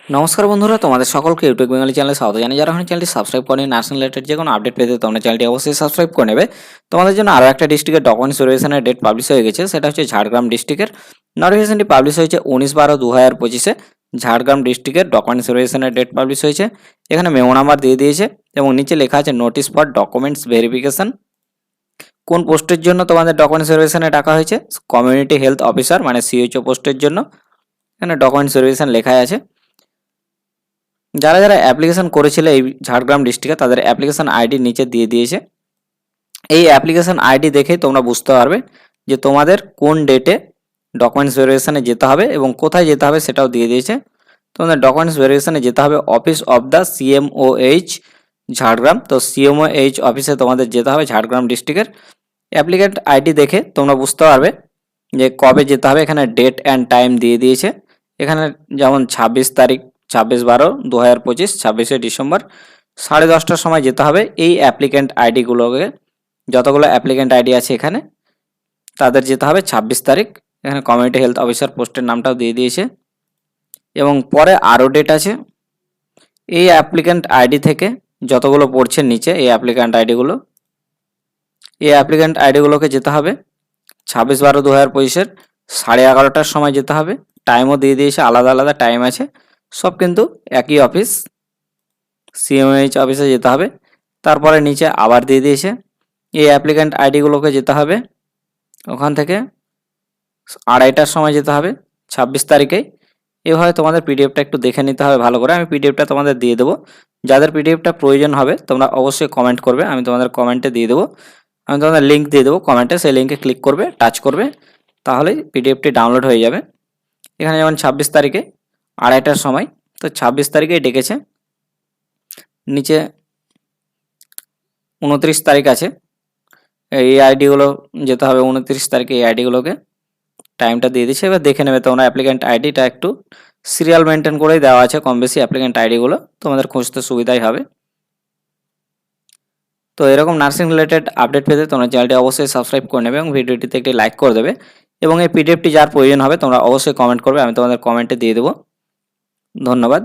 নমস্কার বন্ধুরা, তোমাদের সকলকে ইউটিউব বেঙ্গলি চ্যানেলে স্বাগত জানাই। যারা এখন চ্যানেলটি সাবস্ক্রাইব করেনি, নার্সিং রিলেটেড যে কোনো আপডেট পেতে তোমরা চ্যানেলটি অবশ্যই সাবস্ক্রাইব করে নেবে। তোমাদের জন্য আরও একটা ডিস্ট্রিক্টের ডকুমেন্টস ভেরিফিকেশনের ডেট পাবলিশ হয়ে গেছে, সেটা হচ্ছে ঝাড়গ্রাম ডিস্ট্রিক্টের। নোটিফিকেশনটি পাবলিশ হয়েছে 19/12/2025-এ। ঝাড়গ্রাম ডিস্ট্রিক্টের ডকুমেন্টস ভেরিফিকেশনের ডেট পাবলিশ হয়েছে। এখানে মেমো নাম্বার দিয়ে দিয়েছে এবং নিচে লেখা আছে নোটিশ ফর ডকুমেন্টস ভেরিফিকেশন। কোন পোস্টের জন্য তোমাদের ডকুমেন্টস ভেরিফিকেশনে ডাকা হয়েছে? কমিউনিটি হেলথ অফিসার মানে সিএইচও পোস্টের জন্য এখানে ডকুমেন্টস ভেরিফিকেশন লেখাই আছে। যারা যারা অ্যাপ্লিকেশন করেছিল এই ঝাড়গ্রাম ডিস্ট্রিক্টে, তাদের অ্যাপ্লিকেশন আইডি নিচে দিয়ে দিয়েছে। এই অ্যাপ্লিকেশন আইডি দেখেই তোমরা বুঝতে পারবে যে তোমাদের কোন ডেটে ডকুমেন্টস ভেরিফিকেশনে যেতে হবে এবং কোথায় যেতে হবে সেটাও দিয়ে দিয়েছে। তোমাদের ডকুমেন্টস ভেরিফিকেশনে যেতে হবে office of the CMOH Jhargram. তো সিএমওএইচ অফিসে তোমাদের যেতে হবে ঝাড়গ্রাম ডিস্ট্রিক্টের। অ্যাপ্লিকেন্ট আইডি দেখে তোমরা বুঝতে পারবে যে কবে যেতে হবে। এখানে ডেট অ্যান্ড টাইম দিয়ে দিয়েছে। এখানে যেমন 26 তারিখ 26/12/2025 26শে ডিসেম্বর 10:30টার সময় যেতে হবে। এই অ্যাপ্লিকেন্ট আইডিগুলোকে, যতগুলো অ্যাপ্লিকেন্ট আইডি আছে এখানে, তাদের যেতে হবে 26 তারিখ। এখানে কমিউনিটি হেলথ অফিসার পোস্টের নামটাও দিয়ে দিয়েছে এবং পরে আরও ডেট আছে। এই অ্যাপ্লিকেন্ট আইডি থেকে যতগুলো পড়ছে নিচে এই অ্যাপ্লিকেন্ট আইডিগুলোকে যেতে হবে 26/12/2025-এর 11:30টার সময় যেতে হবে। টাইমও দিয়ে দিয়েছে, আলাদা আলাদা টাইম আছে, সব কিন্তু একই অফিস সিএমএইচ অফিসে যেতে হবে। তারপরে নিচে আবার দিয়ে দিয়েছে এই অ্যাপ্লিক্যান্ট আইডিগুলোকে যেতে হবে ওখান থেকে 2:30টার সময় যেতে হবে 26 তারিখে। এভাবে তোমাদের পিডিএফটা একটু দেখে নিতে হবে ভালো করে। আমি পিডিএফটা তোমাদের দিয়ে দেবো। যাদের পিডিএফটা প্রয়োজন হবে তোমরা অবশ্যই কমেন্ট করবে, আমি তোমাদের কমেন্টে দিয়ে দেবো। আমি তোমাদের লিঙ্ক দিয়ে দেবো কমেন্টে, সেই লিঙ্কে ক্লিক করবে, টাচ করবে, তাহলেই পিডিএফটি ডাউনলোড হয়ে যাবে। এখানে যেমন 26 তারিখে 2:30টার সময়, তো 26 তারিখেই ডেকেছে। নিচে 29 তারিখ আছে, এই আইডিগুলো যেতে হবে 29 তারিখে। এই আইডিগুলোকে টাইমটা দিয়ে দিচ্ছে। এবার দেখে নেবে তোমরা অ্যাপ্লিক্যান্ট আইডিটা একটু সিরিয়াল মেনটেন করেই দেওয়া আছে কম বেশি অ্যাপ্লিক্যান্ট আইডিগুলো, তোমাদের খুঁজতে সুবিধাই হবে। তো এরকম নার্সিং রিলেটেড আপডেট পেতে তোমরা চ্যানেলটি অবশ্যই সাবস্ক্রাইব করে নেবে এবং ভিডিওটিতে একটি লাইক করে দেবে এবং এই পিডিএফটি যার প্রয়োজন হবে তোমরা অবশ্যই কমেন্ট করবে, আমি তোমাদের কমেন্টে দিয়ে দেবো। ধন্যবাদ।